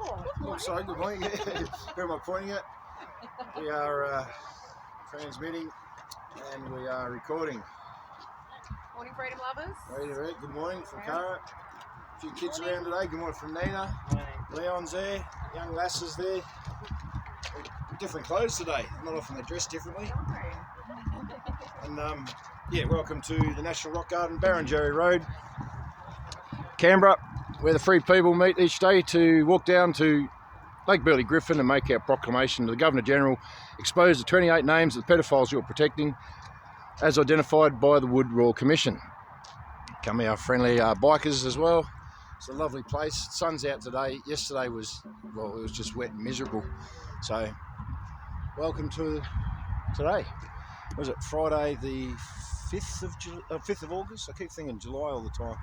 Oh, sorry, good morning. Where am I pointing at? We are transmitting and we are recording. Morning, Freedom lovers. Good morning from Cara. A few kids around today. Good morning from Nina. Leon's there. Young lasses there. Different clothes today. Not often they dress differently. And yeah, welcome to the National Rock Garden Barrenjoey Road, Canberra, where the free people meet each day to walk down to Lake Burley Griffin and make our proclamation to the Governor-General, expose the 28 names of the pedophiles you're protecting as identified by the Wood Royal Commission. Come our friendly bikers as well. It's a lovely place. Sun's out today. Yesterday was, well, it was just wet and miserable. So welcome to today. Was it Friday the 5th of August? I keep thinking July all the time.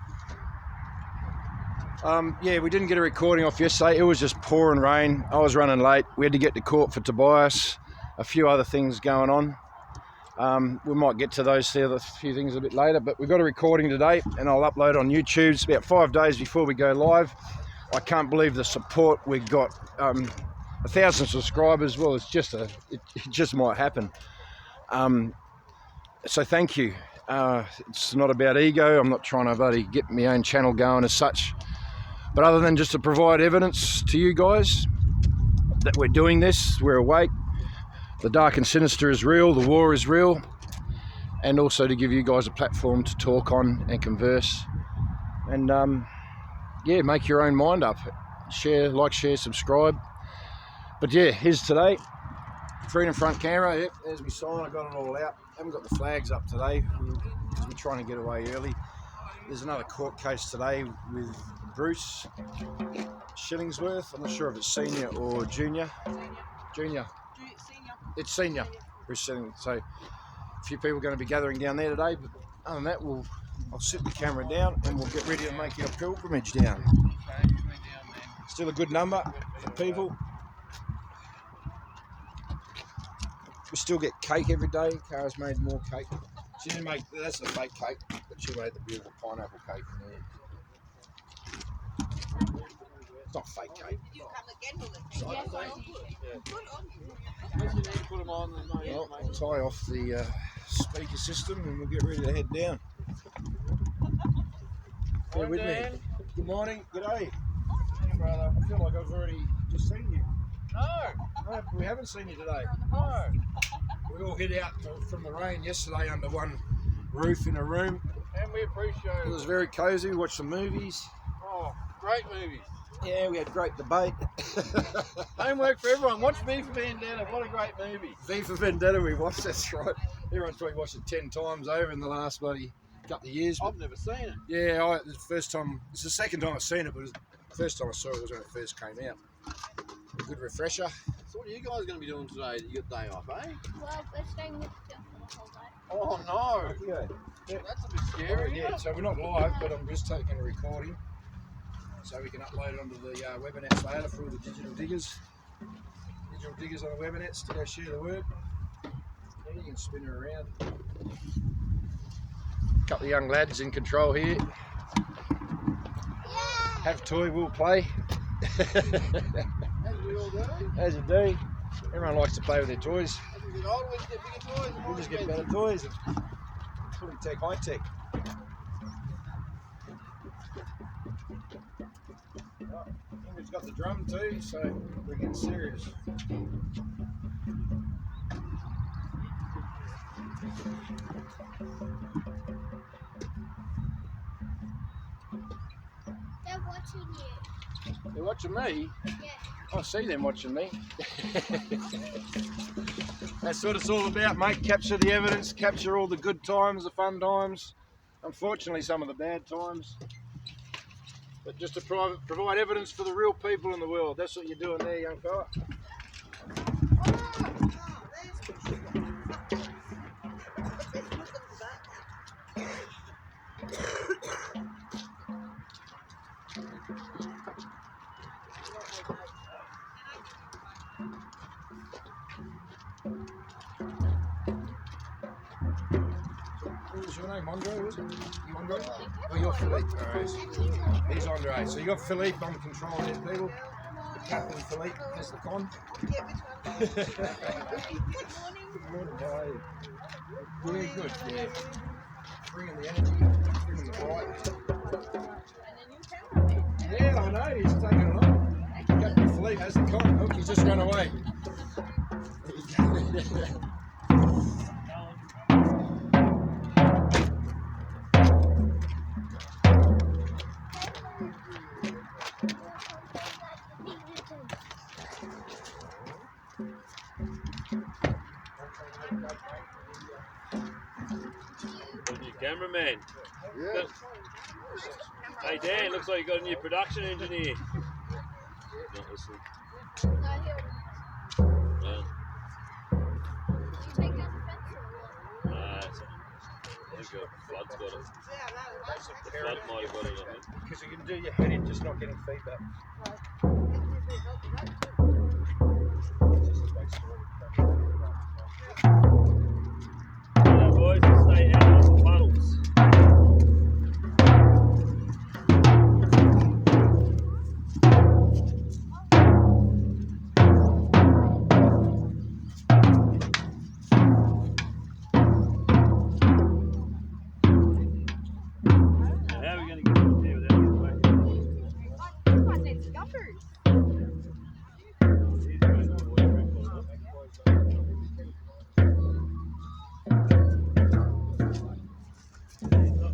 Yeah, we didn't get a recording off yesterday. It was just pouring rain. I was running late. We had to get to court for Tobias. A few other things going on. We might get to those other few things a bit later, but we've got a recording today and I'll upload on YouTube. It's about 5 days before we go live. I can't believe the support we got. 1,000 subscribers. Well, it just might happen. So thank you. It's not about ego. I'm not trying to bloody get my own channel going as such, but other than just to provide evidence to you guys that we're doing this, we're awake, the dark and sinister is real, the war is real, and also to give you guys a platform to talk on and converse and yeah, make your own mind up. Share, like, share, subscribe. But yeah, here's today. Freedom Front Canberra. Yep, there's my sign. I got it all out. Haven't got the flags up today because we're trying to get away early. There's another court case today with Bruce Shillingsworth. I'm not sure if it's senior or junior. Junior. It's senior. Bruce Shillingsworth. So a few people are going to be gathering down there today. But other than that, I'll sit the camera down and we'll get ready to make our pilgrimage down. Still a good number of people. We still get cake every day. Cara's made more cake. She didn't make, that's a fake cake, but she made the beautiful pineapple cake in there. It's not fake cake. Well, I'll tie off the speaker system and we'll get ready to head down. Bear with me. Good morning. G'day. Hey, brother. I feel like I've already just seen you. No, we haven't seen you today. No. We all hid out from the rain yesterday under one roof in a room. And we appreciate it. It was very cosy. We watched some movies. Oh, great movies. Yeah, we had great debate. Homework for everyone. Watch V for Vendetta. What a great movie. V for Vendetta we watched, that's right. Everyone's probably watched it 10 times over in the last bloody couple of years. I've never seen it. Yeah, the first time, it's the second time I've seen it, but the first time I saw it was when it first came out. A good refresher. So what are you guys going to be doing today? You got day off, eh? Well, we're staying with Phil for the Oh whole day. no! Yeah. That's a bit scary. Yeah, so we're not live, but I'm just taking a recording so we can upload it onto the Webbernets later for all the digital diggers. Digital diggers on the Webbernets to go share the word. Yeah, you can spin her around. A couple of young lads in control here. Yeah. Have toy, we'll play. As we all do. As you do. Everyone likes to play with their toys. As we get older, we get bigger toys. We'll just get better toys and fully tech, high tech. Oh, Ingrid's got the drum too, so we're getting serious. They're watching you. They're watching me? Yeah. I see them watching me. That's what it's all about, mate. Capture the evidence, capture all the good times, the fun times. Unfortunately, some of the bad times. But just to provide evidence for the real people in the world. That's what you're doing there, young fella. What was your name? Andre, was it? You Andre? Oh, you're Philippe. All right. He's Andre. So you got Philippe on control there, people. Captain Philippe has the con. Yeah, which one? Good morning. Good morning, how are you? Yeah, good, yeah. Bringing the energy, bringing the bright. And then you tell me. Yeah, I know, he's taking it on. Captain Philippe has the con. Look, he's just run away. New cameraman. Yeah. Hey Dan, looks like you got a new production engineer. Not listening. Well, I think Flood's got it. The Flood might have got it, I think. Because you can do your head in, just not getting feedback. Yeah, boys, stay out of the puddles. How are we going to get up there without getting whacked? Might need scuppers.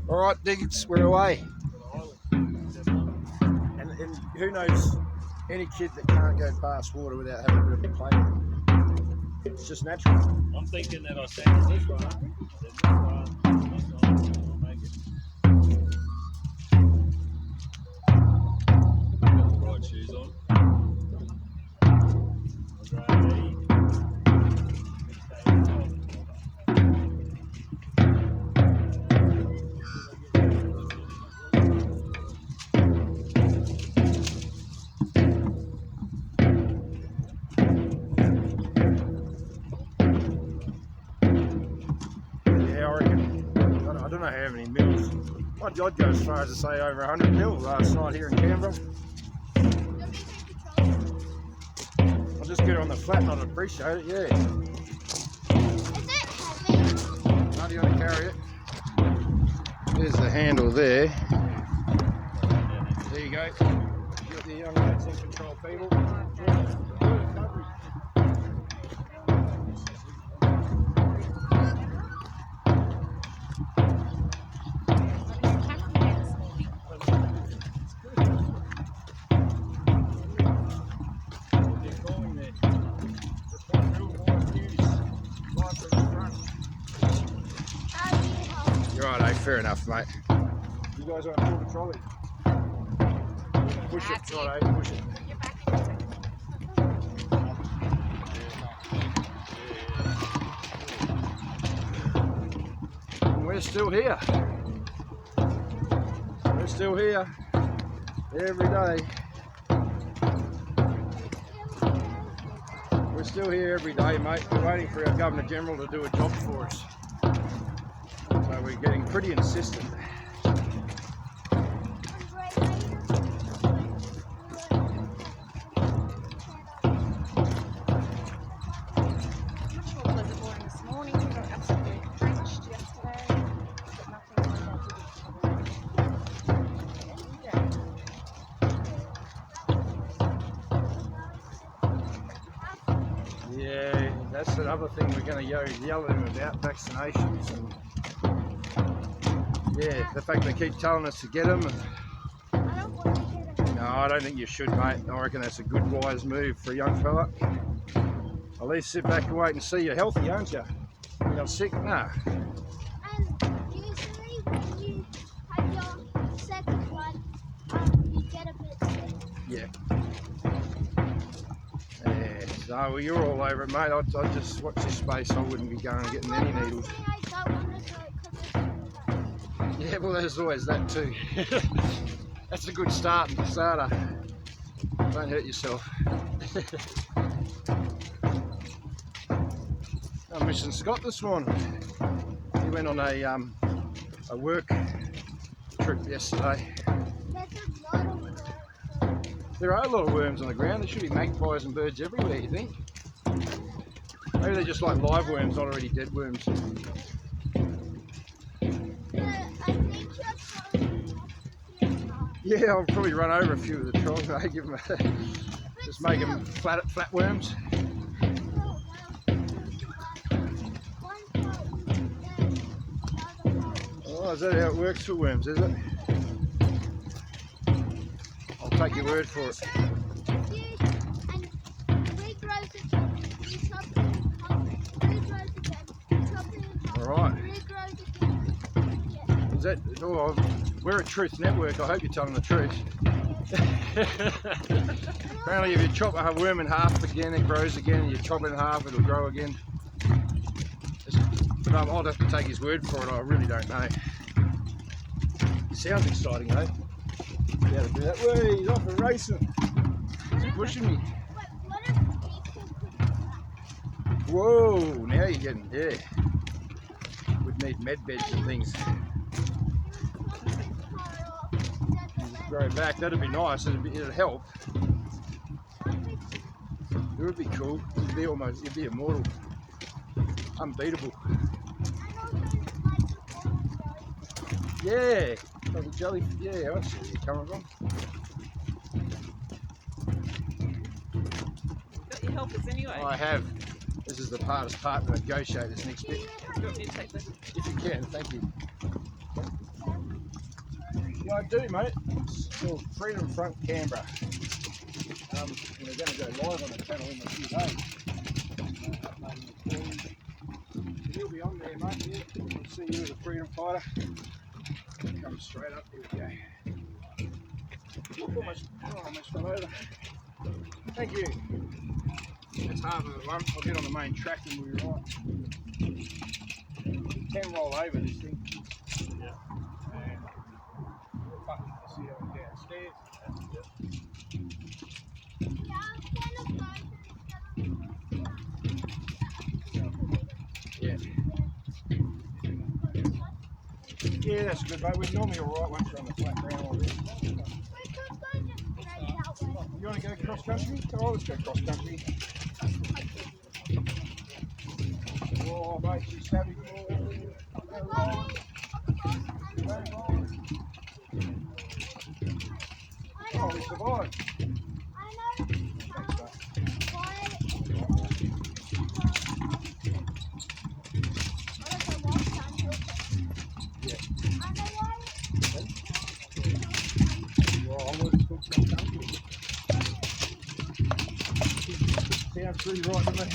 All right, Diggins, we're away. And who knows any kid that can't go past water without having a bit of a play. It's just natural. I'm thinking that I stand in this one. Then this one. I'll make it. Got the right shoes on. Ready. Yeah, I reckon. I don't know how many mils. I'd go as far as to say over 100 mil last night here in Canberra. I'll just get it on the flat and I'd appreciate it, yeah. Is it heavy? How do you want to carry it? There's the handle there. There you go. You got the young lads in control, people. Right, fair enough, mate. You guys want to pull the trolley? Push it, right, push it. You're back in a second. And we're still here. We're still here. Every day. We're still here every day, mate. We're waiting for our Governor General to do a job for us. So we're getting pretty insistent. Much more pleasant morning this morning. We got absolutely drenched yesterday. But nothing like that. Yeah, that's another thing we're going to yell at them about, vaccinations. And yeah, the fact they keep telling us to get them. I don't want to get it. No, I don't think you should, mate. I reckon that's a good, wise move for a young fella. At least sit back and wait and see. You're healthy, aren't you? You're not sick? Nah. And usually when you have your second one, you get a bit sick. Yeah. Yeah. So well, you're all over it, mate. I'd just watch this space. I wouldn't be going and getting any needles. I don't want to do it because it's really bad. Yeah, well, there's always that too. That's a good starter. Don't hurt yourself. I'm missing Scott this morning. He went on a work trip yesterday. There's a lot of work. There are a lot of worms on the ground. There should be magpies and birds everywhere, you think? Maybe they're just like live worms, not already dead worms. I think you're probably Yeah, I'll probably run over a few of the trolls. Hey, give them just make them flat worms. Oh, is that how it works for worms, is it? I'll take your word for it. Alright. Is that, oh, we're a truth network, I hope you're telling the truth. Apparently if you chop a worm in half again, it grows again, and you chop it in half, it'll grow again. But I'll have to take his word for it, I really don't know. It sounds exciting though. Yeah, to do that. Whoa, he's off and racing. He's pushing me. Whoa, now you're getting, yeah. We'd need med beds and things. Grow back, that'd be nice, it'd help. It would be cool, you'd be immortal. Unbeatable. Yeah, like a jelly, yeah, I see where you're coming from. Got your helpers anyway. I have. This is the hardest part to negotiate this next bit. Do you want me to take this? If you can, thank you. Yeah, I do, mate. It's called Freedom Front Canberra. And we're going to go live on the channel in a few days. You'll be on there, mate. Yeah, we'll see you as a freedom fighter. Come straight up. Here we go. Almost fell over. Thank you. That's half of the one. I'll get on the main track and we'll be right. You can roll over this thing. Yeah. And see how we get downstairs. Yeah. Yeah, that's good, mate. We're normally alright once you're on the flat ground like this. You want to go cross country? Oh, let's go cross country. Oh, mate, she's savvy. Oh, we survived. Sounds pretty right to me, mate.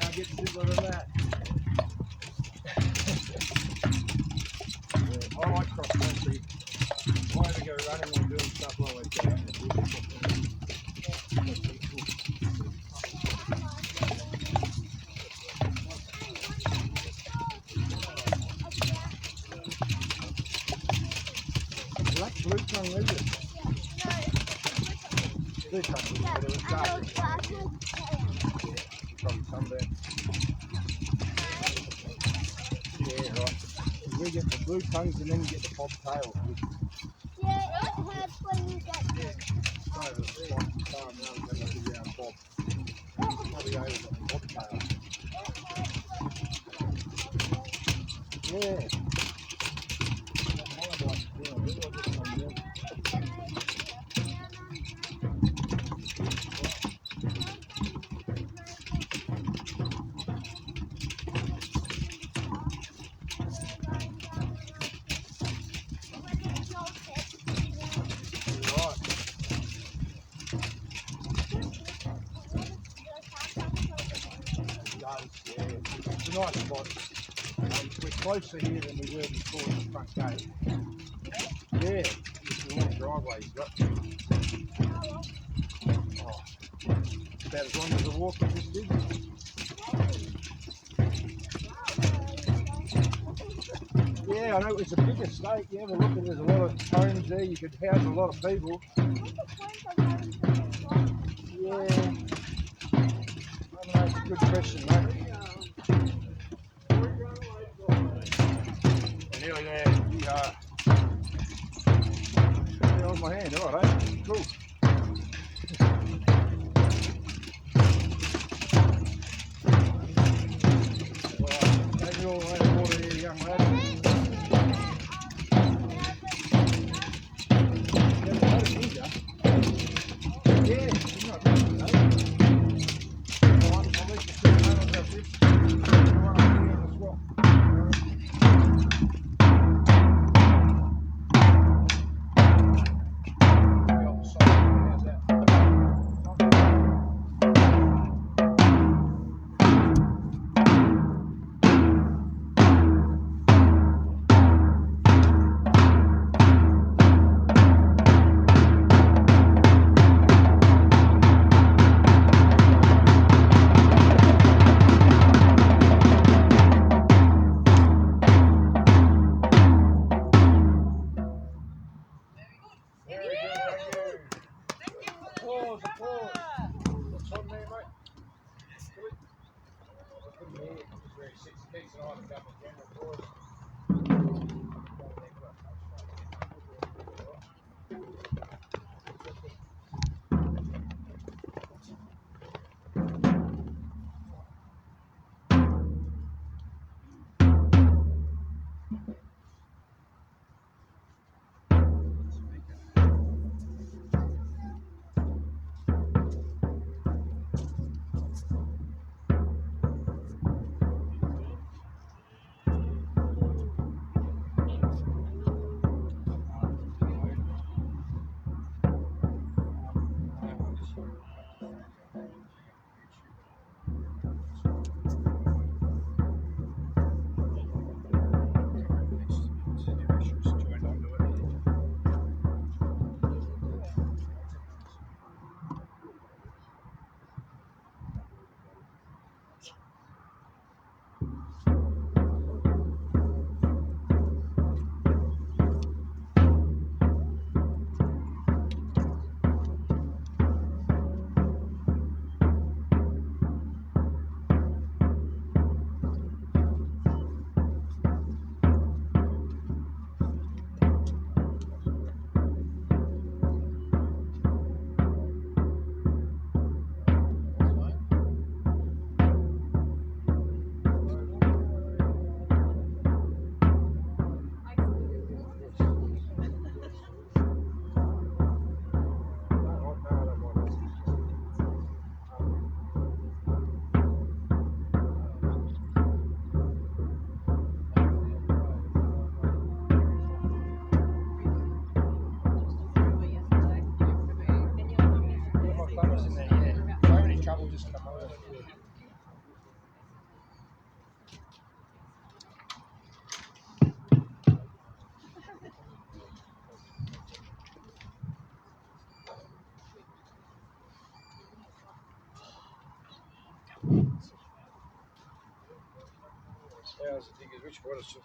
Can't get simpler than that. Yeah, I like cross country. I either go running or doing stuff like that. Black blue tongue lizard. Blue tongue lizard, but it was dark. Probably sunburn. Yeah, right. We get the blue tongues and then you get the bobtail. Yeah, it hurts when you get them. Over the spot, farm now, and then the round bob. Probably over the bobtail. Yeah. It's a nice spot. We're closer here than we were before the front gate. Yeah, it's a long driveway you've got. Oh, about as long as a walk as this is. Yeah, I know it's a big estate. You have a look and there's a lot of homes there. You could house a lot of people. Yeah. I don't know, it's a good question, mate. Nearly there. We are. On my hand, alright, eh? Cool. Applause. What's on there, mate? Couldn't hear where he sits. Keeps an eye on the government general for us.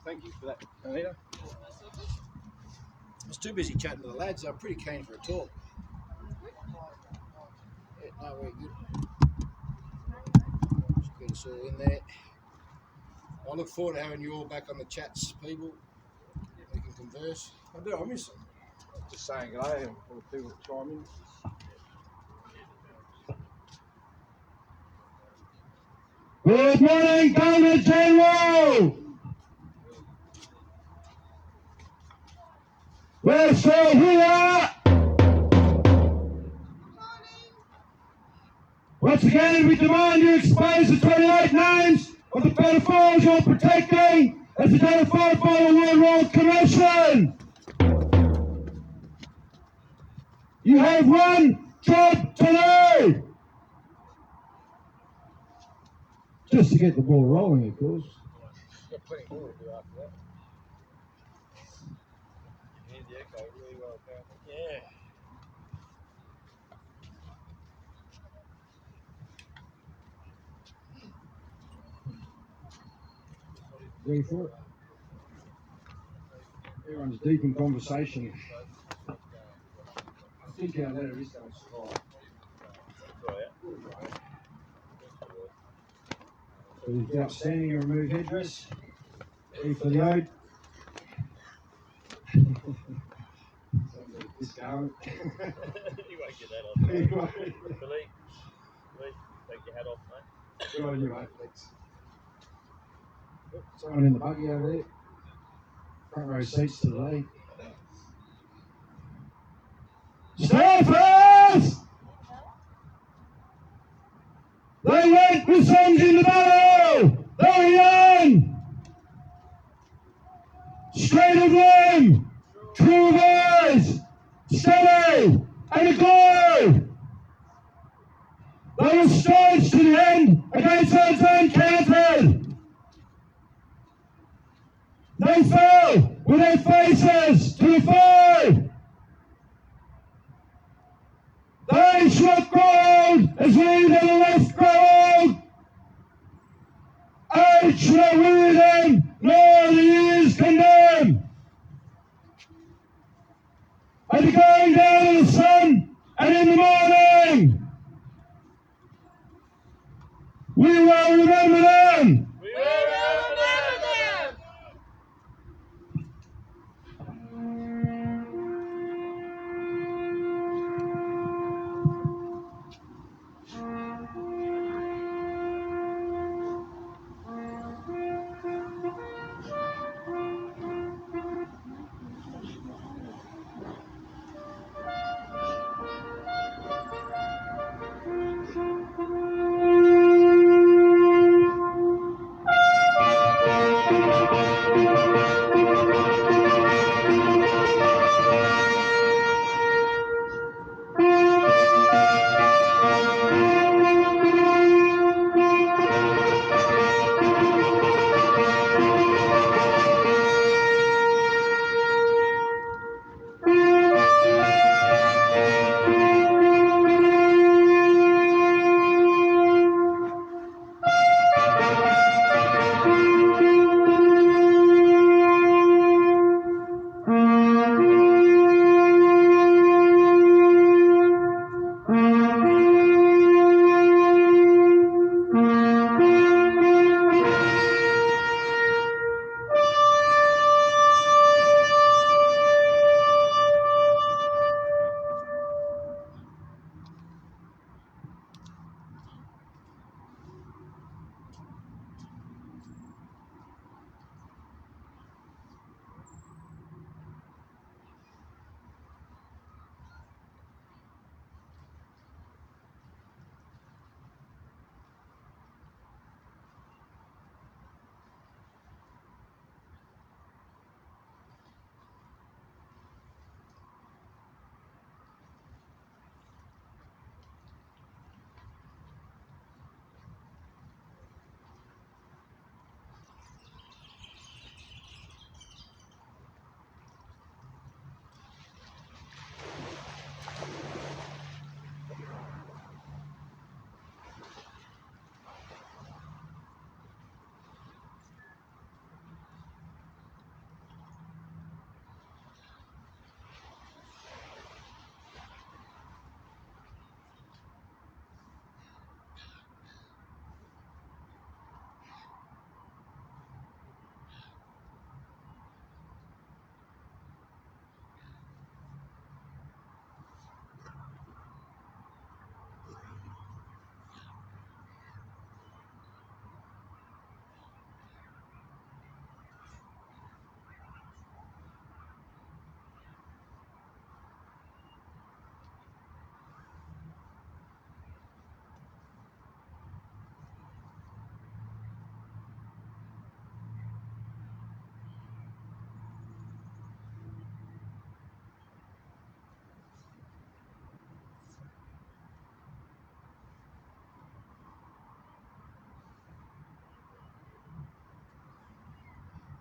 Thank you for that, Anita. I was too busy chatting to the lads. They're pretty keen for a talk. Yeah, no, we're good. Just get us all in there. I look forward to having you all back on the chats, people. We can converse. I do, I miss them. Just saying good day and all the people that chime in. Good morning, Governor General! We're still here! Once again, we demand you expose the 28 names of the pedophiles you're protecting as identified by the World Road Commission. You have one job to do! Just to get the ball rolling, of course. Got plenty more to do after that. You hear the echo really well, apparently. Yeah. Ready for it? Everyone's deep in conversation. I think our letter is going to survive. So the outstanding remove headdress. Ready for the ode. This going. You won't get that off. Billy, take your hat off, mate. Good on you, mate. Thanks. Someone in the buggy over there. Front row seats today. Staffers! They went with sons in the battle! They're young! Straight of them! True of eyes! Steady! And a glow! They were staunch to the end against odds uncounted! They fell with their faces to the foe! They struck gold as we to the left ground! Age shall not weary them, nor the years condemn! And the going down of the sun, and in the morning, We will remember them. We will remember them.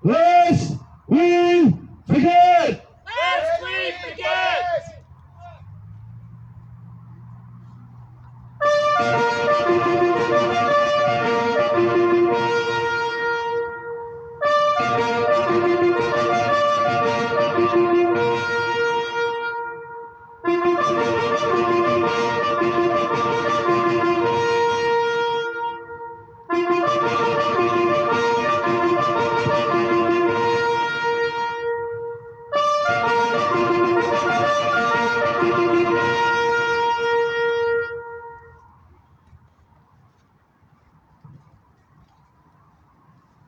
Lest we forget. Lest we forget.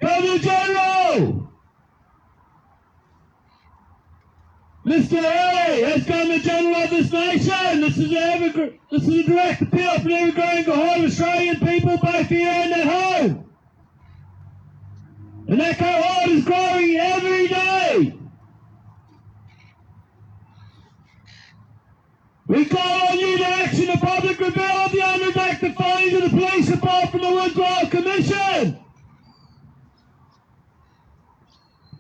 Governor General, Mr. A, as Governor General of this nation, this is a direct appeal from every growing cohort of Australian people, both here and at home. And that cohort is growing every day. We call on you to action the public reveal of the unredacted findings of the police report from the Woodrow Commission.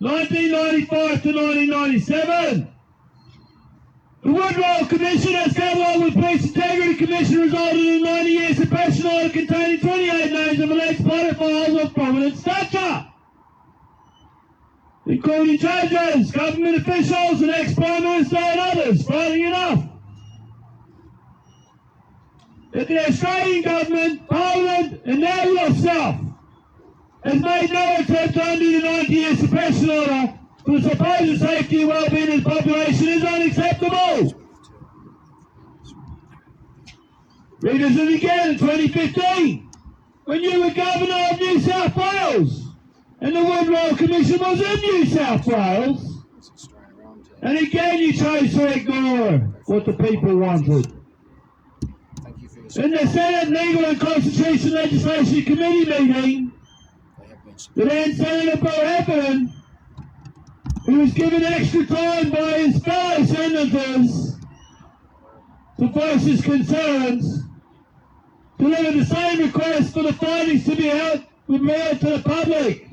1995 to 1997. The Woodrow Commission, as cataloged with Police Integrity Commission, resulted in a 90-year suppression order containing 28 names of alleged pedophiles of prominent stature, including judges, government officials, and ex-Prime Minister and others. Frightening enough. that the Australian government, Parliament, and now yourself has made no attempt to undo the 90-year suppression order for the supposed safety and well-being of the population is unacceptable. Revisit again in 2015, when you were Governor of New South Wales, and the Wood Commission was in New South Wales, and again you chose to ignore what the people wanted. In the Senate Legal and Constitutional Legislation Committee meeting, the then Senator Bill Heffernan, who was given extra time by his fellow senators to voice his concerns, delivered the same request for the findings to be revealed to the public.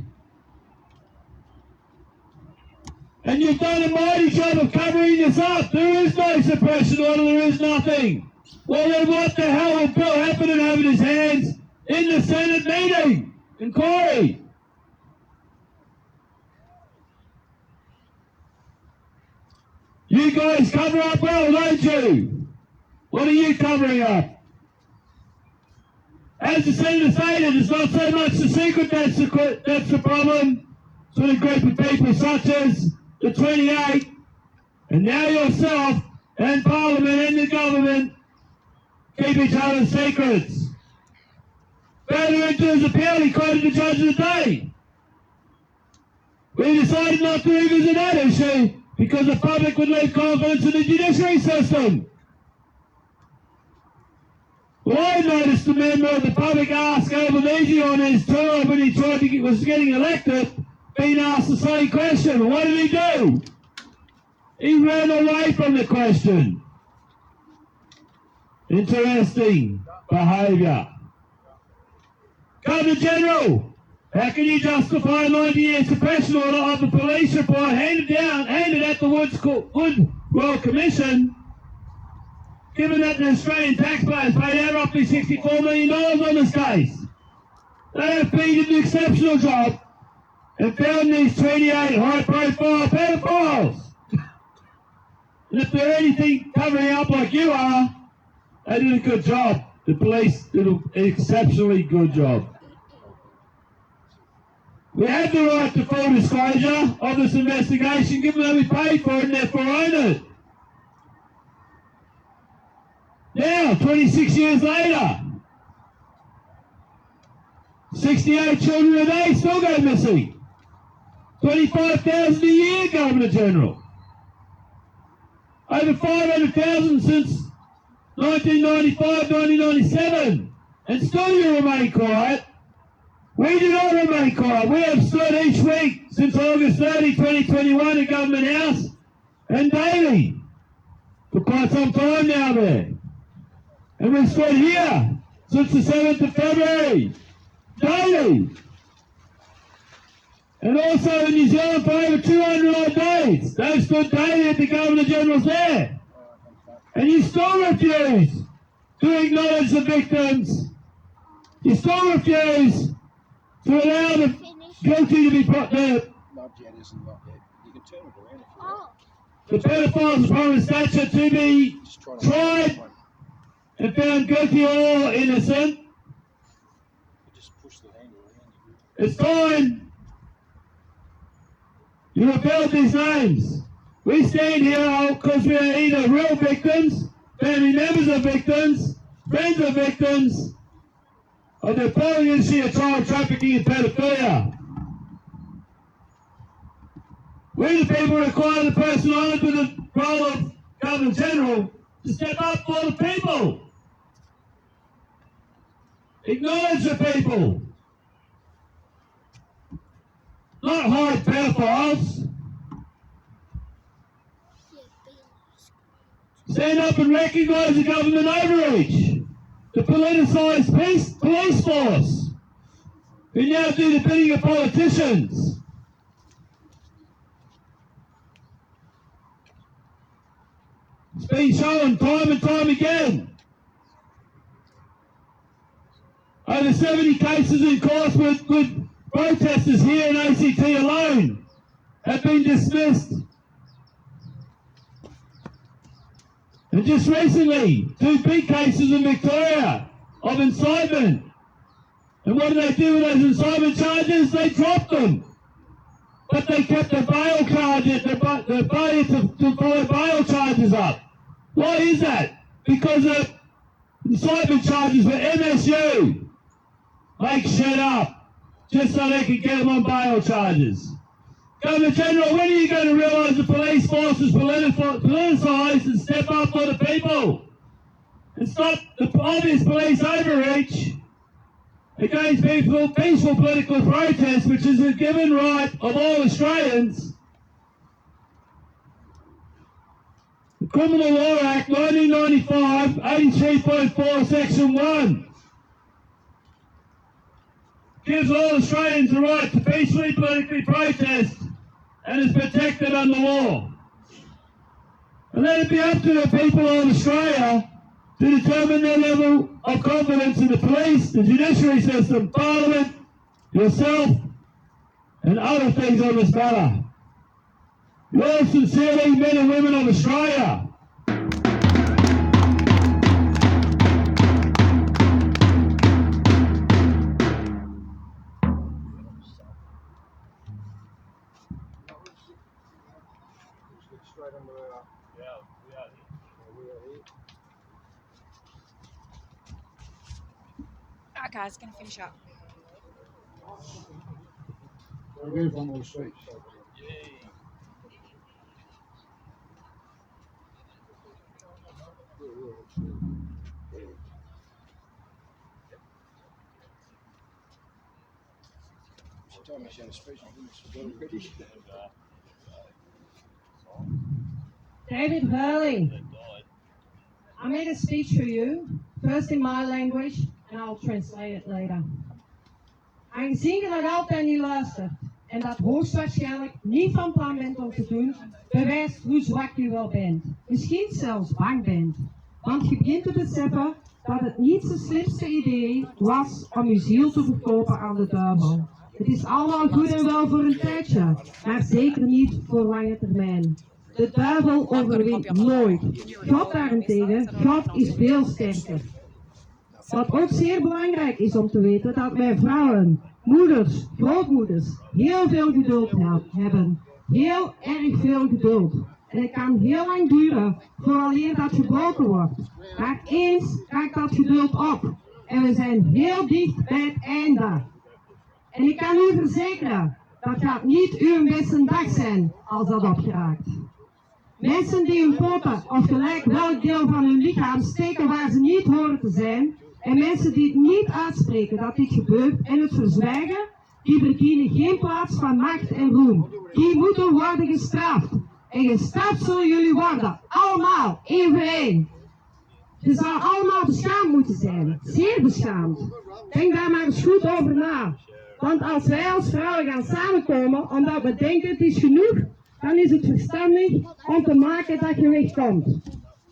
And you've done a mighty job of covering this up. There is no suppression order, there is nothing. Well then what the hell will Bill Heffernan have in his hands in the Senate meeting? Inquiry. You guys cover up well, don't you? What are you covering up? As the Senator stated, it's not so much the secret that's the problem. It's with a group of people such as the 28, and now yourself, and Parliament and the government keep each other's secrets. Further into his appeal, he quoted the Judge of the Day. We decided not to revisit that issue because the public would lose confidence in the judiciary system. Well, I noticed a member of the public ask Albanese on his tour when he was getting elected, being asked the same question. What did he do? He ran away from the question. Interesting behaviour. Governor General, how can you justify a 90-year suppression order of the police report handed at the Wood Royal Commission, given that the Australian taxpayers paid out roughly $64 million on this case? They have been an exceptional job and found these 28 high-profile pedophiles. And if they're anything covering up like you are, they did a good job. The police did an exceptionally good job. We have the right to full disclosure of this investigation, given that we paid for it and therefore own it. Now, 26 years later, 68 children a day still go missing. 25,000 a year, Governor General. Over 500,000 since 1995, 1997. And still you remain quiet. We do not remain quiet. We have stood each week since August 30, 2021 in Government House and daily for quite some time now there. And we've stood here since the 7th of February, daily. And also in New Zealand for over 200 odd days. They've stood daily at the Governor General's there. And you still refuse to acknowledge the victims. You still refuse to allow the guilty to be put there. Not yet, isn't not yet. You can turn it around if you Oh, The pedophiles of prominent stature to be want. Just trying tried and found guilty or innocent. just push the handle around. It's time you revealed these names. We stand here because we are either real victims, family members of victims, friends of victims of the appalling industry of child trafficking and pedophilia. We the people require the person honoured with the role of Governor General to step up for the people. Acknowledge the people. Not hide pedophiles. Stand up and recognise the government overreach. The politicised police force, who now do the bidding of politicians. It's been shown time and time again. Over 70 cases in court with protesters here in ACT alone have been dismissed. And just recently, 2 big cases in Victoria of incitement. And what did they do with those incitement charges? They dropped them. But they kept the bail charges, the failure to follow bail charges up. Why is that? Because the incitement charges for MSU make shit up just so they can get them on bail charges. Governor General, when are you going to realise the police force is politicised and step up for the people? And stop the obvious police overreach against peaceful political protest, which is a given right of all Australians. The Criminal Law Act 1995, 83.4, Section 1, gives all Australians the right to peacefully politically protest and is protected under law. And let it be up to the people of Australia to determine their level of confidence in the police, the judiciary system, Parliament, yourself, and other things on this matter. Yours sincerely, men and women of Australia. Straight under our, We are here. we are here. Alright guys, gonna finish up. We're going from all streets. Yay. She told me she had a speech, I think she's got it ready. David Hurley, That died. I made a speech for you, first in my language, and I'll translate it later. Aangezien je nog altijd niet luistert, en dat hoogstwaarschijnlijk niet van plan bent om te doen, bewijst hoe zwak je wel bent. Misschien zelfs bang bent. Want je begint te beseffen dat het niet het slimste idee was om je ziel te verkopen aan de duivel. Het is allemaal goed en wel voor een tijdje, maar zeker niet voor lange termijn. De duivel overwint nooit. God daarentegen, God is veel sterker. Wat ook zeer belangrijk is om te weten, dat wij vrouwen, moeders, grootmoeders, heel veel geduld hebben. Heel erg veel geduld. En het kan heel lang duren, vooraleer dat gebroken wordt. Maar eens raakt dat geduld op. En we zijn heel dicht bij het einde. En ik kan u verzekeren, dat gaat niet uw beste dag zijn als dat opgeraakt. Mensen die hun poten of gelijk welk deel van hun lichaam steken waar ze niet horen te zijn, en mensen die het niet uitspreken dat dit gebeurt en het verzwijgen, die verdienen geen plaats van macht en roem. Die moeten worden gestraft. En gestraft zullen jullie worden. Allemaal, één voor één. Je zou allemaal beschaamd moeten zijn. Zeer beschaamd. Denk daar maar eens goed over na. Want als wij als vrouwen gaan samenkomen omdat we denken het is genoeg, dan is het verstandig om te maken dat je wegkomt.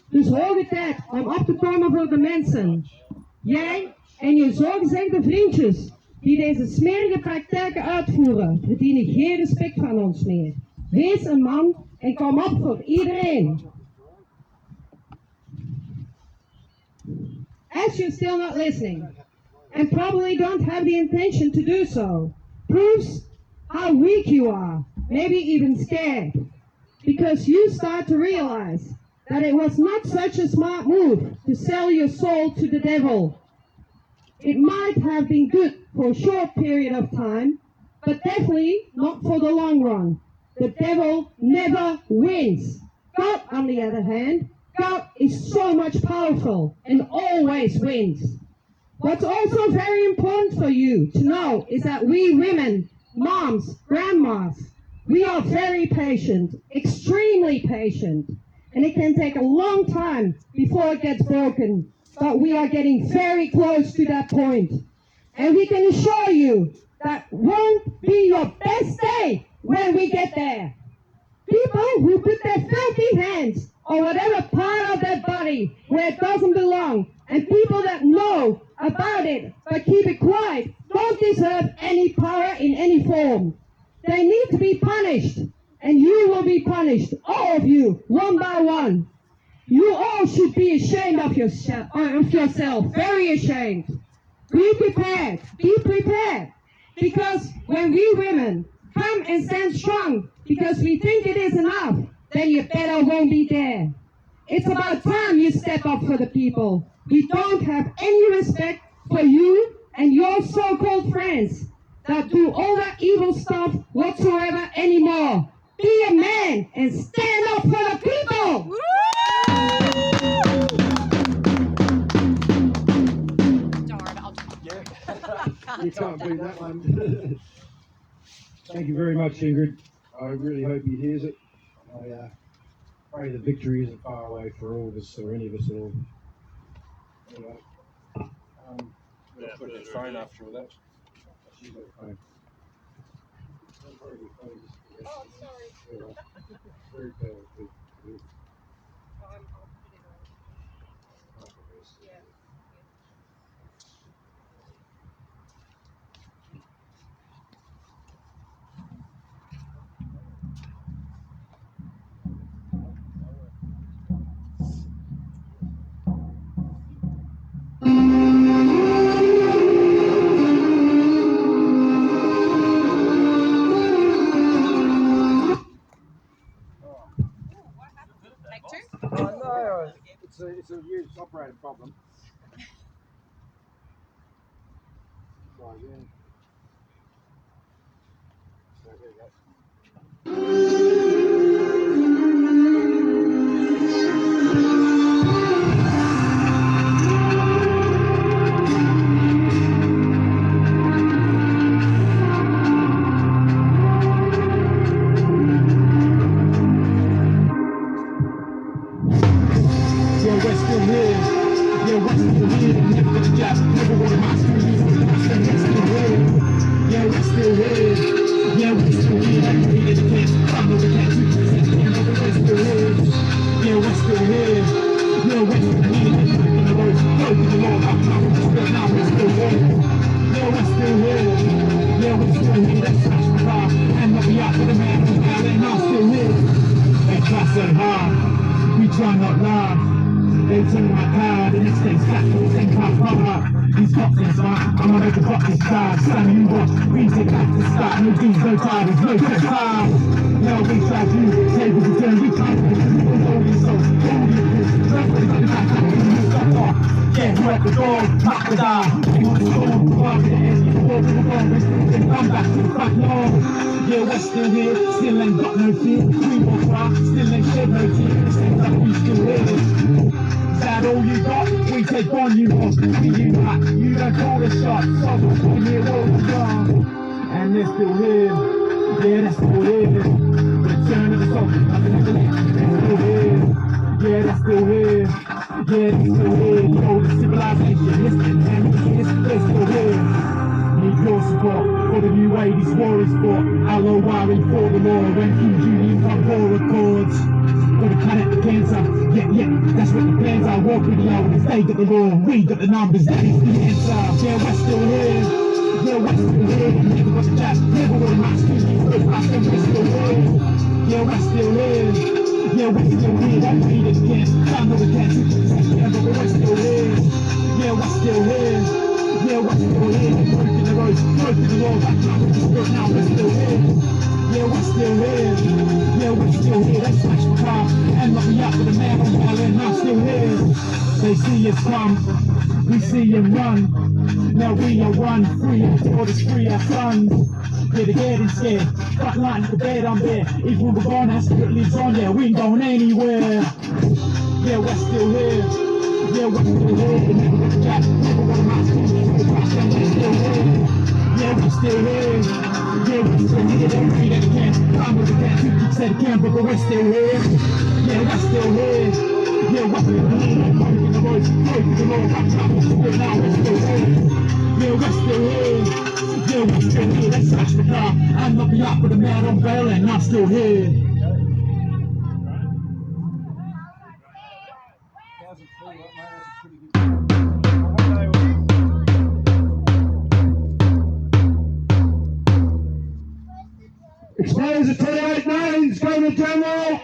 Dus hoge tijd om op te komen voor de mensen. Jij en je zogezegde vriendjes die deze smerige praktijken uitvoeren, verdienen geen respect van ons meer. Wees een man en kom op voor iedereen. As you're still not listening, and probably don't have the intention to do so, proves how weak you are, maybe even scared, because you start to realize that it was not such a smart move to sell your soul to the devil. It might have been good for a short period of time, but definitely not for the long run. The devil never wins. God, on the other hand, God is so much powerful and always wins. What's also very important for you to know is that we women, moms, grandmas, we are very patient, extremely patient. And it can take a long time before it gets broken. But we are getting very close to that point. And we can assure you that won't be your best day when we get there. People who put their filthy hands on whatever part of their body where it doesn't belong, and people that know about it but keep it quiet, don't deserve any power in any form. They need to be punished, and you will be punished, all of you, one by one. You all should be ashamed of yourself, very ashamed. Be prepared, because when we women come and stand strong because we think it is enough, then you better won't be there. It's about time you step up for the people. We don't have any respect for you and your so-called friends that do all that evil stuff whatsoever anymore. Be a man and stand up for the people! Darn, I'll You can't beat that one. Thank you very much, Ingrid. I really hope he hears it. I pray the victory isn't far away for all of us, or any of us at all. Anyway, Put your phone after all that. she's got a phone. Oh, sorry. Very powerful. I'll put it on. Yeah. Take two? Oh no, it's a huge operating problem. Try again. So here we go. Yeah, we're still here. Yeah, we're still here. Never got a job, never wanted my screens. We're still here. Yeah, we're still here. Yeah, we're still here. I can read the kids. I'm over there. We're still here. Yeah, we're still here. Yeah, we're still here. In the road, broken the law. I'm not still now. We're still here. Yeah, we're still here. Yeah, we're still here. Let's smash the car and not be out for the man who's now and I'm still here. They class so hard. We try not laugh. They turn my car, the next day's back to the same car power. These cops are smart, I'm gonna make the fuck this car. Stand you watch, we take back to start. No D's, no tires, no red car. Now we try to tables and turn, we can't do it. We're holding so, holding this. Nobody's gonna back up, we stop off. Yeah, we're at the door, knock the door. We want to storm, park at the end, you walk in the wrong, we're still then come back to the back lawn. Yeah, we're still here, still ain't got no fear. We walk far, still ain't shed no tears. Seems like we still here. Is that all you got? We take on you off. We unite, you don't call the shots. So we're here all along. And they're still here. Yeah, they're still here. Return of the soldiers, nothing ever left. They're still here. Yeah, they're still here. Yeah, they're still here. You know the civilization, listen, and they're still here. Need your support for the new way these warriors fought. Hello, wiring for the law. When King Julian won war accords. For the planet, the cancer. Yeah, that's what the plans are. Walk with the elders, they got the law. We got the numbers, that is the answer. Yeah, we're still here. Yeah, we're still here. Never got the jazz, never got the mask. We're still here. Yeah, we're still here. Yeah, we're still here. That we just can't. I know we can't. Yeah, but we're still here. Yeah, we're still here. Yeah, we're still here. Broken the road, broken the law. But now we're still here. Yeah, we're still here. Yeah, we're still here. They smash the car and lock me up with a man on fire, and I'm still here. They see us come, we see them run. Now we are one, free, orders free our sons. Yeah, they're getting scared. Front line to the bed, I'm there. Even when we're gone, our spirit lives on. Yeah, we ain't going anywhere. Yeah, we're still here. Yeah, we're still here. Never got the jack, never got a mask. We're still here. Yeah, we're still here. Yeah, we're still here. They read it again. Come with the cat. You said it can, but we're still here. Yeah, we're still here. Yeah, we're still here. Broken the roads, broken the law. But now we're still here. Yeah, we're still here. Yeah, we're still here. They smash the car. I'm not be up with a man on bail, and I'm still here. Explodes at 28 names, going to General.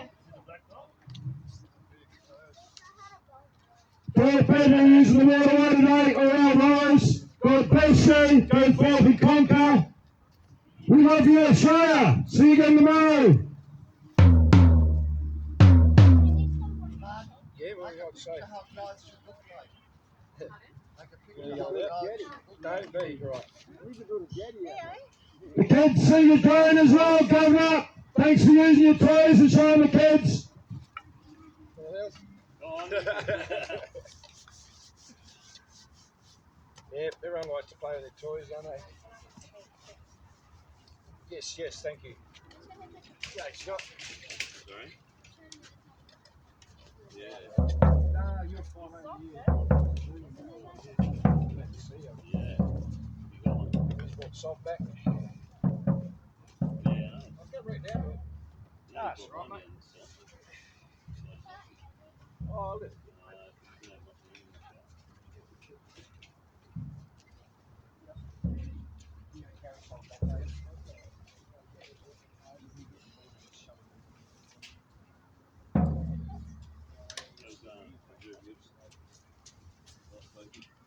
For all the people using the waterway today, all our rowers, God bless you, go forth and conquer. We love you, Australia. See you again tomorrow. Yeah, what you got to say? The kids see you going as well, Governor. Thanks for using your toys and showing the kids. Yeah, everyone likes to play with their toys, don't they? Yes, yes, thank you. Yeah, Scott. Sorry? Yeah. No, you're fine, mate. Glad to see you. Yeah. You got one? Just brought salt back. Yeah. I'll get right down to it. Yeah, That's you got right, one mate. in, so. Oh, look. You know, much room in the shop. Those, your gifts.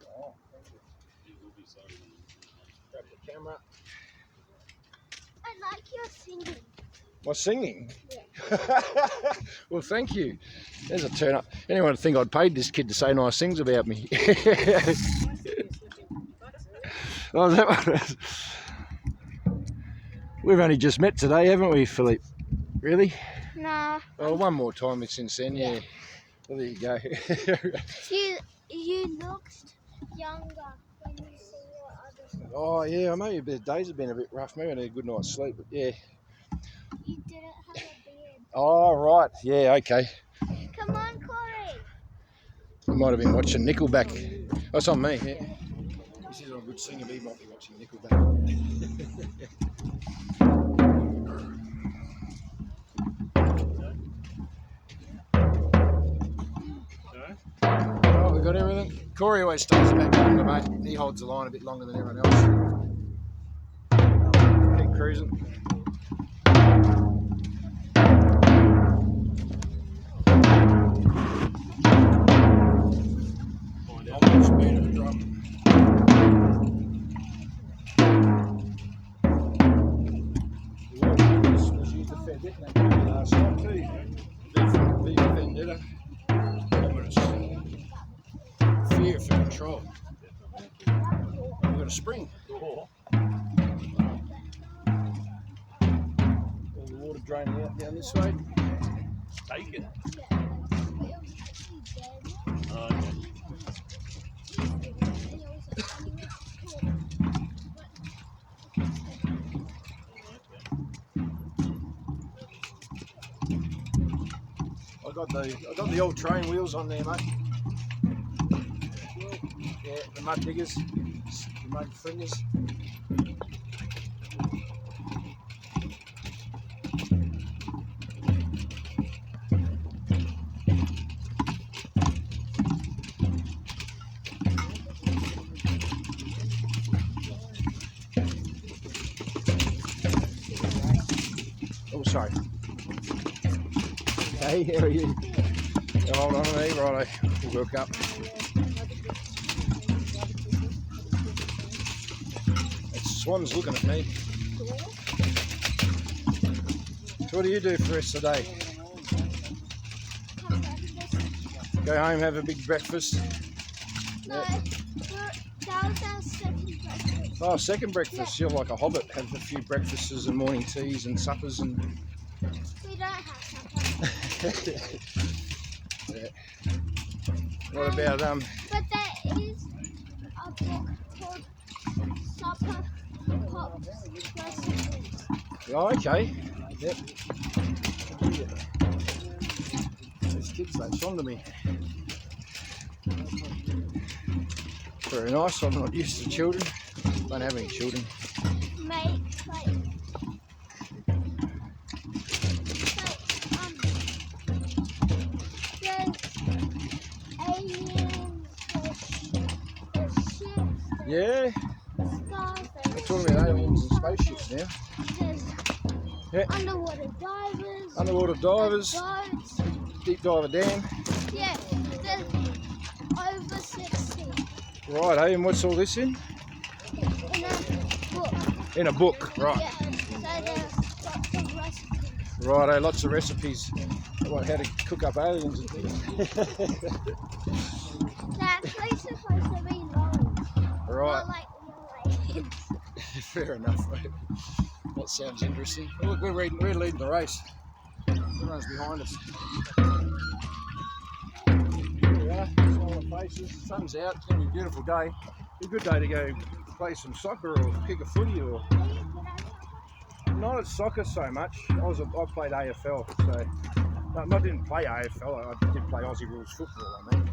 Oh, thank you. You will be sorry when you Grab the camera. I like your singing. My singing? Yeah. Well, thank you. There's a turn up. Anyone would think I'd paid this kid to say nice things about me. Oh, is that what it is? We've only just met today, haven't we, Philippe? Really? Nah. Well, one more time since then, yeah. Well, there you go. You looked younger when you see your other stuff. Oh, yeah, maybe the days have been a bit rough. Maybe I need a good night's sleep, but yeah. You didn't have a beard. Oh, right. Yeah, okay. Come on, Corey. You might have been watching Nickelback. That's on me, yeah. This is a good singer, but he might be watching Nickelback. Oh, we got everything. Corey always stays back longer, mate. He holds the line a bit longer than everyone else. Keep cruising. Speed of the drum. Was used a fair bit in that movie last night too. V for Vendetta. Fear for control. We've got a spring. All the water draining out down this way. Take it. Oh, okay. I got the old train wheels on there, mate. Yeah, the mud diggers, the mud fingers. Oh, sorry. Hey, how are you? Oh, hold on to me, righto. We'll work up. It's Swan's looking at me. So what do you do for the rest of the day? Go home, have a big breakfast. No, that was our second breakfast. Oh, second breakfast. You're like a hobbit. Have a few breakfasts and morning teas and suppers and... We don't have supper. Yeah. What about But there is a book called Supper Pops Recipes. Oh, okay. Yep. These kids latch on to me. Very nice. I'm not used to children. Don't have any children. Make like Yeah. We're talking about aliens and spaceships now. There's Yeah. underwater divers. Underwater divers. Boats. Deep diver dam. Yeah. There's Right, hey, and what's all this in? In a book. In a book, right. Yeah. So there's lots of recipes. Right, hey, lots of recipes. What, how to cook up aliens and things. They're actually supposed to be long. Right. Not like real aliens. Fair enough, mate. That sounds interesting. Oh, look, we're leading the race. Everyone's behind us. Here we are, smiling faces. The sun's out. It's going to be a beautiful day. It's a good day to go play some soccer or kick a footy or... Not at soccer so much. I played AFL, so... No, I didn't play AFL. I did play Aussie rules football, I mean.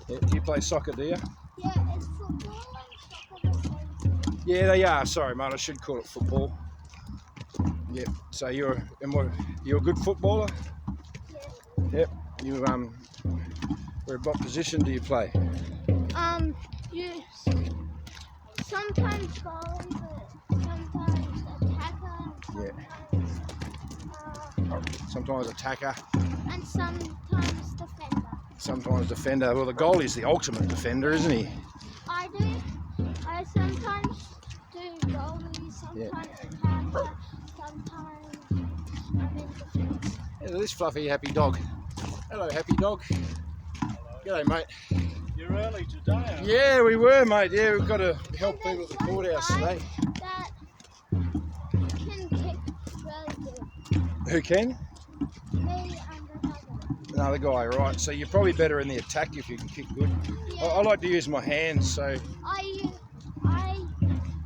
Yeah, do you play soccer, do you? Yeah, it's football and soccer the same thing. Yeah, they are. Sorry, mate. I should call it football. Yeah. So you're a good footballer. Yeah. Yep. You what position do you play? You sometimes goalie, but sometimes attacker, Sometimes attacker. and sometimes defender. Sometimes defender. Well, the goalie's the ultimate defender, isn't he? I sometimes do goalie, sometimes attacker, sometimes I'm in defence. Yeah, this fluffy happy dog. Hello, happy dog. G'day, mate. You're early today, aren't you? Yeah, we were, mate. Yeah, we've got to help And people at the there's one courthouse guy today. that can kick really good. Who can? Me and Another guy, right. So you're probably better in the attack if you can kick good. Yeah. I like to use my hands, so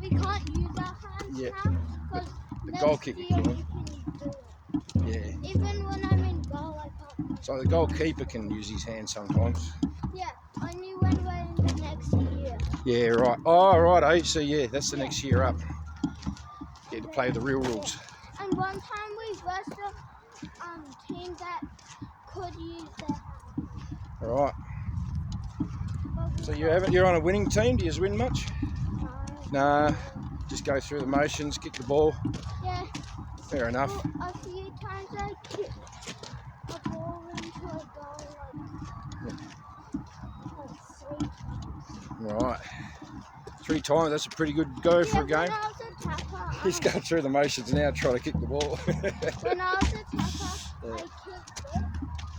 We can't use our hands Yeah. now because The goal kicker can. you can do it. yeah. Even when I'm in goal, I can't. So the goalkeeper can use his hands sometimes. Yeah, only when we're in the next year. Yeah, right. Oh, right, eh? So yeah, that's the next year up. Get to play the real rules. And one time we versed a team that could use their hands. All right. But So we you're on a winning team. Do you win much? can't. Nah. Just go through the motions, kick the ball. Yeah. Fair enough. Well, a few times I kicked a ball into a goal like 3 times. Right. 3 times. That's a pretty good go for a Yeah, game. when I was a attacker, He's going through the motions now, trying to kick the ball. when I was a attacker, Yeah. I kicked it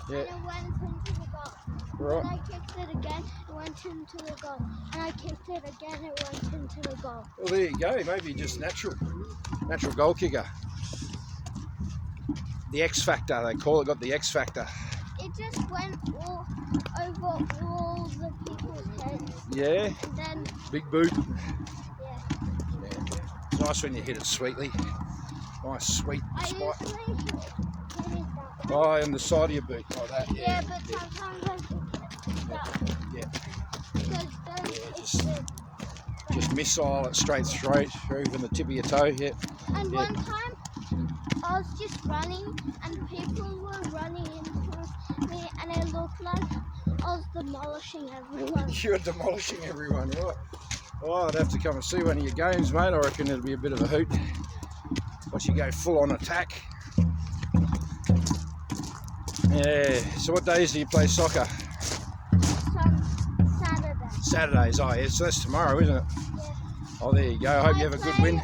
Yeah. and it went into the goal. Right. Then I kicked it again, it went into the goal. And I kicked it again, it went into the goal. Well, there you go. Maybe just natural goal kicker. The X factor, they call it. Got the X factor. It just went all over all the people's heads. Yeah. And then, Big boot. yeah. Yeah. It's nice when you hit it sweetly. Nice sweet I spot. usually hit it that way. Oh, and the side of your boot like that. Yeah, but sometimes I kick it that way. Yeah. Because then it's just- the... Just missile it straight through, even the tip of your toe. Yeah. And Yeah. one time, I was just running, and people were running into me, and it looked like I was demolishing everyone. You're demolishing everyone, right? Oh, I'd have to come and see one of your games, mate. I reckon it'll be a bit of a hoot. Once you go full on attack. Yeah. So what days do you play soccer? Some Saturday. Saturdays. Oh, yeah. So that's tomorrow, isn't it? Yeah. Oh, there you go. I hope you have a good win.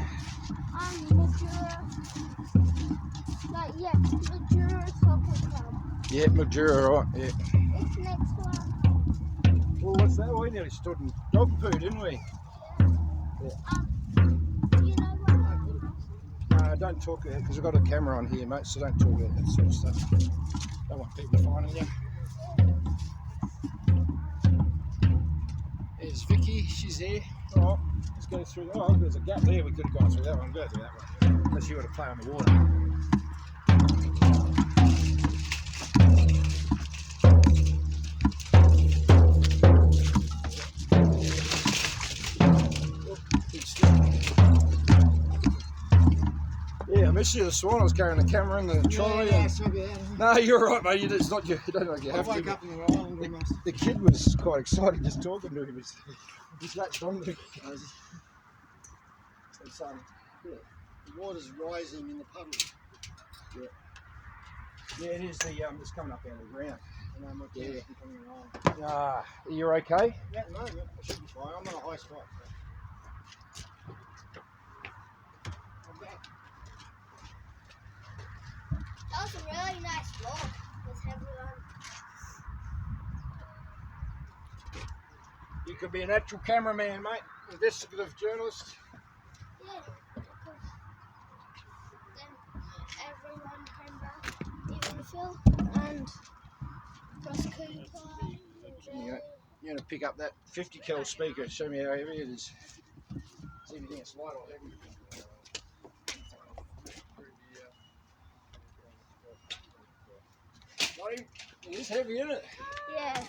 Mildura. Mildura Soccer Club. Yeah, Mildura, right. Yeah. It's next one. Well, what's that? We nearly stood in dog poo, didn't we? You know what? Don't talk about it because we've got a camera on here, mate, so don't talk about that sort of stuff. Don't want people finding you. There's Vicky, she's there. All right, let's go through. Oh, there's a gap there. We could have gone through that one. Go through that one. Unless you want to play on the water. Yeah, I missed you this morning. I was carrying the camera and the trolley. No, you're right, mate. It's not you. You don't like you have to. up in the island almost. The kid was quite excited just talking to him. He's latched on to him. It's, The water's rising in the puddle. yeah, it is. It's coming up out of the ground. You're okay? Yeah, no, I should be fine. I'm on a high spot. That was a really nice vlog with everyone. You could be an actual cameraman, mate. Investigative journalist. Yeah, because then everyone came back, even Phil and Ross Cooper and Jerry. You're going to pick up that 50 cal speaker. Show me how heavy it is. See if you think it's light or heavy. It is heavy, isn't it? Yeah.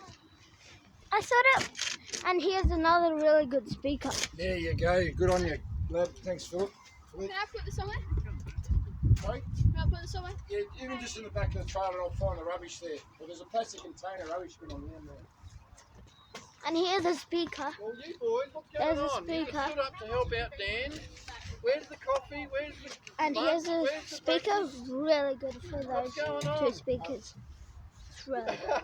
I thought it, and here's another really good speaker. There you go. Good on you, lad. Thanks, Philip. Can I put this somewhere? Sorry? Can I put this somewhere? Yeah, even just in the back of the trailer, I'll find the rubbish there. Well, there's a plastic container rubbish bin on the end there. And here's a speaker. Well, you boys, what's going There's a on? You speaker. stood up to help out Dan. Where's the coffee? Where's the And lunch? here's a Where's the speaker, breakfast? really good for those going on? two speakers. It's really good.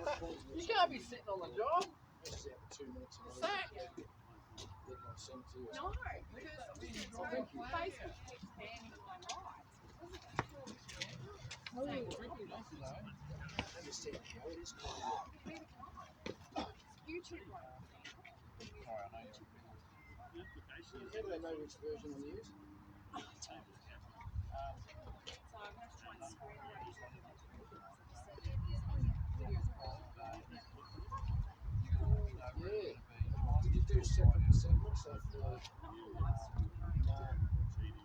You can't be sitting on the job. This is out for 2 minutes. And Sack. I'll send it to you. No, because Facebook keeps banning my rights. Understand how it is. YouTube rights. How do they know which version to use? So I'm going to try and screen read Yeah. Did you do separate segments of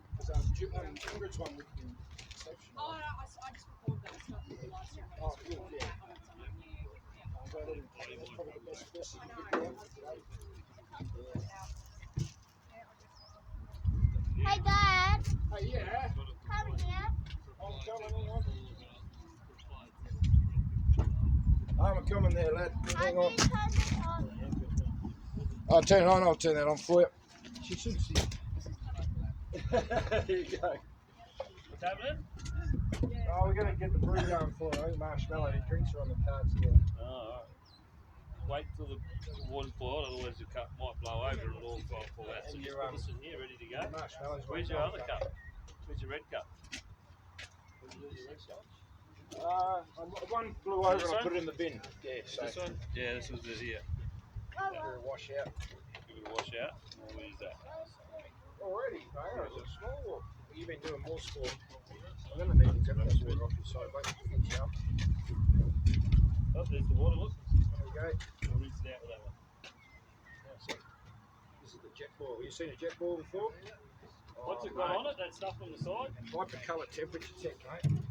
Ingrid's one would be exceptional. Oh, no, I just recorded that. It's not the live stream. Oh, good, yeah. I'm glad I didn't play. That's probably the best person you could get for today. Hey, Dad. Hey, yeah. Come here. I'm coming there, lad. How Hang do on. you turn it on? I'll turn it on. I'll turn that on for you. She should see. There you go. What's happening? Oh, we're going to get the brew going for you. I think Marshmallow drinks are on the cards here. Oh, all right. Wait till the water's boiled, otherwise the cup might blow over and it'll all fall out. So And just your, put this in here, ready to go. Marshmallows. Where's your other cup? Where's your red cup? One blew over and I put it in the bin. Yeah, so This one? Yeah, this was it here. give it a wash out. Give it a wash out. Where's that? Already, mate. It's a small one. You've been doing more sport. I'm going to need to get that water off your side, mate. Finish up. Oh, there's the water, look. There we go. We'll rinse it out with that one. This is the jet ball. Have you seen a jet ball before? What's it got on it? That stuff on the side? Hypercolour temperature tech, mate.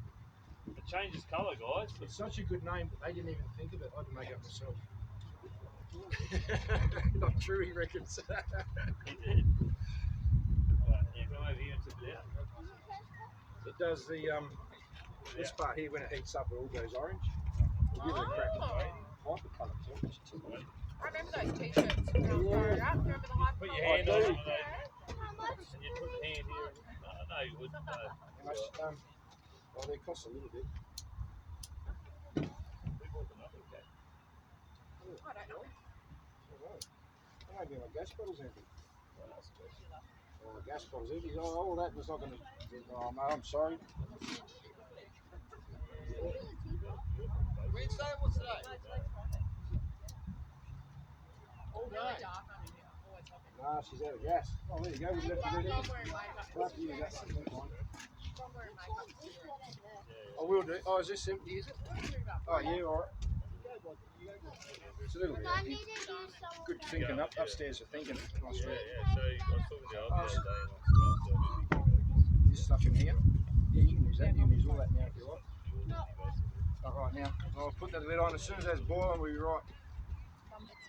It changes colour, guys. It's such a good name, but they didn't even think of it. I had to make it myself. Not true, he reckons. He did. Right, yeah, come over here and tip it out. It does the this part here when it heats up, it all goes orange. We'll give it a crack. Hypercolour temperature tech. I remember those t-shirts when I was growing up. Remember the hype? Put your hand on it, and How much? you put the hand here. No, you wouldn't. No. How much? Well, they cost a little bit. We bought them up, okay. I don't know. Maybe my gas bottle's empty. Oh, the gas bottle's empty. Oh, all that was not going to. Oh, mate, I'm sorry. Wednesday, what's today? All Really day. dark under here. Always hopping. Nah, she's out of gas. Oh, there you go. We've left it in. Don't wear makeup. We'll have to use that one. That's fine. Don't wear makeup. I will do. Oh, is this empty, is it? Oh, yeah, all right. It's a little bit I empty. need to use some. Good thinking up upstairs for thinking. Nice Yeah, work. yeah. So I was talking to Al the other day. This stuff in here. Yeah, you can use that. You can use all that now if you like. Not right now. I'll put that lid on. As soon as that's boiling, we'll be right.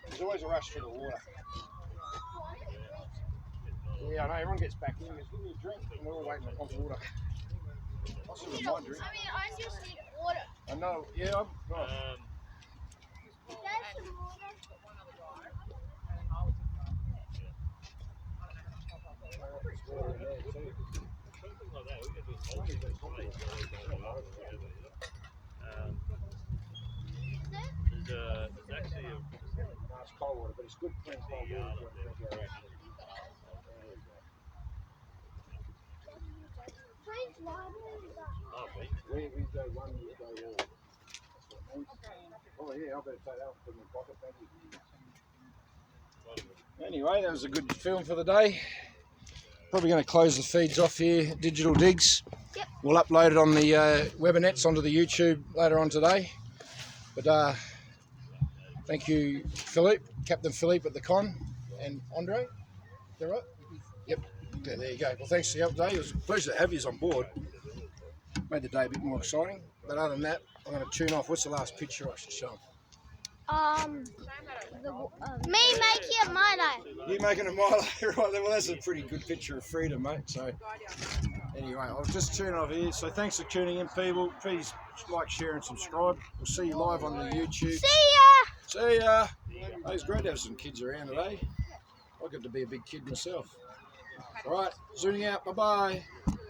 There's always a rush through the water. Yeah, I know. Everyone gets back in. Give me a drink. And we're all waiting for hot water. I'll see what my drink. I just need water. I know. Yeah, I'm right. There's some water. There's water in there too. Something like that. We could do a whole thing. Is there? It's actually a It's cold water, but it's good clean cold water. oh, wait. Where we go one, we go all. That's what it means. Oh yeah, I better take that one from my pocket, thank you. Anyway, that was a good film for the day. Probably going to close the feeds off here, Digital Digs. Yep. We'll upload it on the Webbernets onto the YouTube later on today. But thank you, Philippe, Captain Philippe at the con, and Andre. Is that right? Yep. Okay, there you go. Well, thanks for the update. It was a pleasure to have you on board. Made the day a bit more exciting. But other than that, I'm going to tune off. What's the last picture I should show them? Me making a Milo. You making a Milo? Right, well, that's a pretty good picture of freedom, mate. So, anyway, I'll just tune off here. So, thanks for tuning in, people. Please like, share, and subscribe. We'll see you live on the YouTube. See ya! See ya! Hey, it's great to have some kids around today. I got to be a big kid myself. All right, zooming out. Bye-bye.